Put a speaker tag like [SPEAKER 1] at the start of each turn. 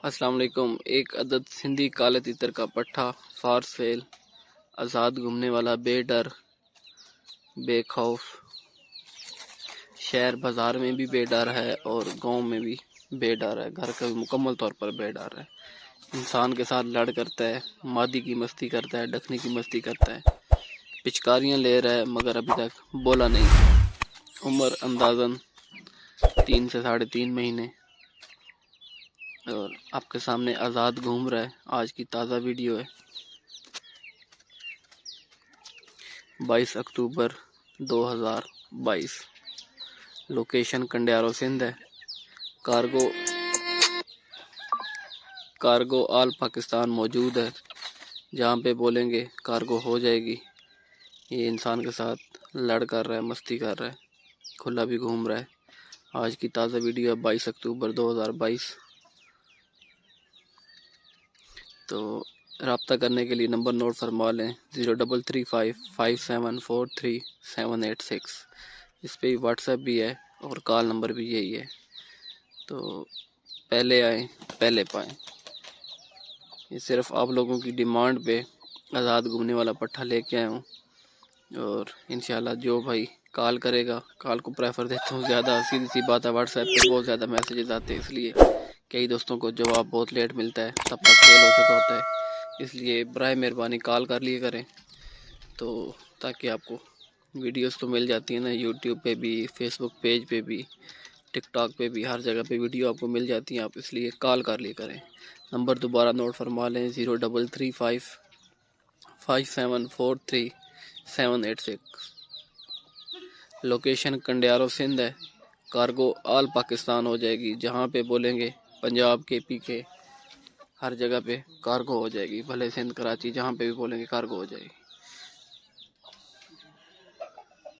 [SPEAKER 1] السلام علیکم۔ ایک عدد سندھی کالے تیتر کا پٹھا فار سیل، آزاد گھومنے والا، بے ڈر بے خوف، شہر بازار میں بھی بے ڈر ہے اور گاؤں میں بھی بے ڈر ہے، گھر کا بھی مکمل طور پر بے ڈر ہے۔ انسان کے ساتھ لڑ کرتا ہے، مادی کی مستی کرتا ہے، ڈکھنی کی مستی کرتا ہے، پچکاریاں لے رہا ہے مگر ابھی تک بولا نہیں۔ عمر اندازاً 3 سے 3.5 مہینے، اور آپ کے سامنے آزاد گھوم رہا ہے۔ آج کی تازہ ویڈیو ہے، 22 اکتوبر 2022۔ لوکیشن کنڈیارو سندھ ہے۔ کارگو آل پاکستان موجود ہے، جہاں پہ بولیں گے کارگو ہو جائے گی۔ یہ انسان کے ساتھ لڑ کر رہا ہے، مستی کر رہا ہے، کھلا بھی گھوم رہا ہے۔ آج کی تازہ ویڈیو ہے 22 اکتوبر 2022۔ تو رابطہ کرنے کے لیے نمبر نوٹ فرما لیں، 03355743 اس پہ واٹس ایپ بھی ہے اور کال نمبر بھی یہی ہے۔ تو پہلے آئیں پہلے پائیں۔ یہ صرف آپ لوگوں کی ڈیمانڈ پہ آزاد گھومنے والا پٹھا لے کے آیا ہوں، اور انشاءاللہ جو بھائی کال کرے گا، کال کو پریفر دیتا ہوں زیادہ۔ سیدھی سی بات ہے، واٹس ایپ پہ بہت زیادہ میسیجز آتے ہیں، اس لیے کئی دوستوں کو جواب بہت لیٹ ملتا ہے، تب تک سیل ہو چکا ہوتا ہے۔ اس لیے برائے مہربانی کال کر لیے کریں، تو تاکہ آپ کو ویڈیوز تو مل جاتی ہیں نا، یوٹیوب پہ بھی، فیس بک پیج پہ بھی، ٹک ٹاک پہ بھی، ہر جگہ پہ ویڈیو آپ کو مل جاتی ہیں۔ آپ اس لیے کال کر لیے کریں۔ نمبر دوبارہ نوٹ فرما لیں، 03355743 لوکیشن کنڈیارو سندھ ہے۔ کارگو آل پاکستان ہو جائے گی، جہاں پہ بولیں گے، پنجاب کے پی کے ہر جگہ پہ کارگو ہو جائے گی، بھلے سندھ کراچی جہاں پہ بھی بولیں گے کارگو ہو جائے گی۔